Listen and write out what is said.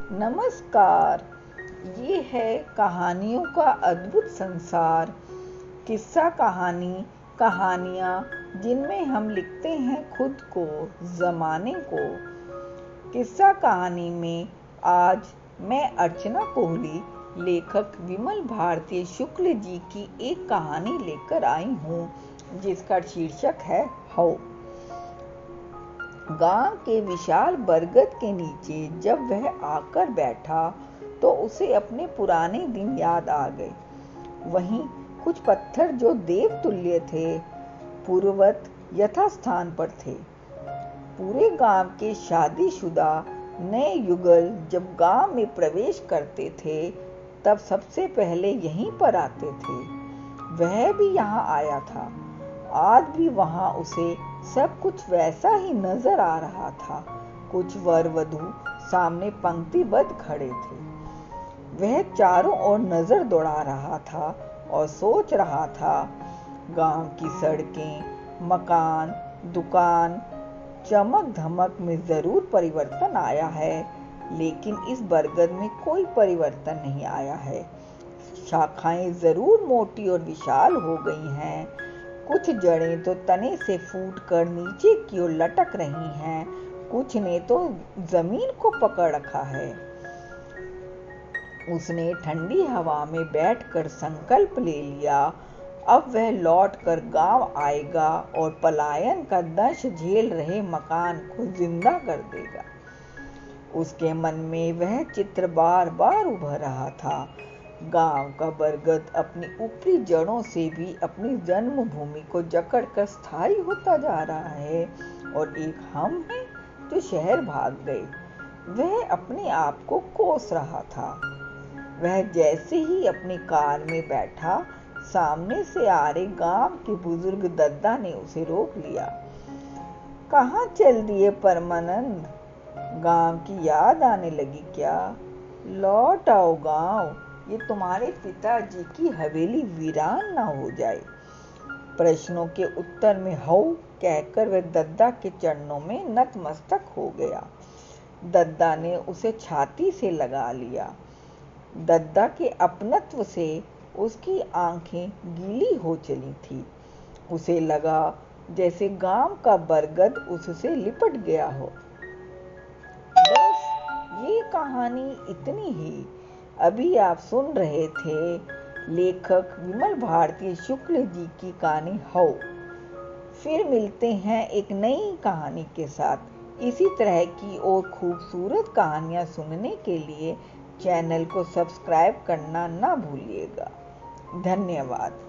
नमस्कार। ये है कहानियों का अद्भुत संसार। किस्सा कहानी, कहानियाँ जिनमें हम लिखते हैं खुद को, ज़माने को। किस्सा कहानी में आज मैं अर्चना कोहली, लेखक विमल भारती शुक्ल जी की एक कहानी लेकर आई हूँ जिसका शीर्षक है हौ। गांव के विशाल बरगद के नीचे जब वह आकर बैठा तो उसे अपने पुराने दिन याद आ गए। वहीं कुछ पत्थर जो देवतुल्य थे, पूर्ववत यथास्थान पर थे। पूरे गांव के शादीशुदा नए युगल जब गांव में प्रवेश करते थे तब सबसे पहले यहीं पर आते थे। वह भी यहाँ आया था। आज भी वहां उसे सब कुछ वैसा ही नजर आ रहा था। कुछ वर वधू सामने पंक्तिबद्ध खड़े थे। वह चारों ओर नजर दौड़ा रहा था और सोच रहा था, गांव की सड़कें, मकान, दुकान, चमक धमक में जरूर परिवर्तन आया है, लेकिन इस बरगद में कोई परिवर्तन नहीं आया है। शाखाएं जरूर मोटी और विशाल हो गई हैं, कुछ जड़ें तो तने से फूटकर नीचे की ओर लटक रही हैं, कुछ ने तो जमीन को पकड़ रखा है। उसने ठंडी हवा में बैठकर संकल्प ले लिया, अब वह लौटकर गांव आएगा और पलायन का दंश झेल रहे मकान को जिंदा कर देगा। उसके मन में वह चित्र बार बार उभर रहा था। गांव का बरगद अपनी ऊपरी जड़ों से भी अपनी जन्मभूमि को जकड़कर स्थायी होता जा रहा है, और एक हम है जो शहर भाग गए। वह अपने आप को कोस रहा था। वह जैसे ही अपनी कार में बैठा, सामने से आ रहे गांव के बुजुर्ग दद्दा ने उसे रोक लिया। कहाँ चल दिए परमानंद? गांव की याद आने लगी क्या? लौट आओ गांव, ये तुम्हारे पिताजी की हवेली वीरान ना हो जाए। प्रश्नों के उत्तर में हौ कहकर वह दद्दा के चरणों में नतमस्तक हो गया। दद्दा ने उसे छाती से लगा लिया। दद्दा के अपनत्व से उसकी आंखें गीली हो चली थी। उसे लगा जैसे गांव का बरगद उससे लिपट गया हो। बस ये कहानी इतनी ही। अभी आप सुन रहे थे लेखक विमल भारती शुक्ल जी की कहानी हौ। फिर मिलते हैं एक नई कहानी के साथ। इसी तरह की और खूबसूरत कहानियां सुनने के लिए चैनल को सब्सक्राइब करना ना भूलिएगा। धन्यवाद।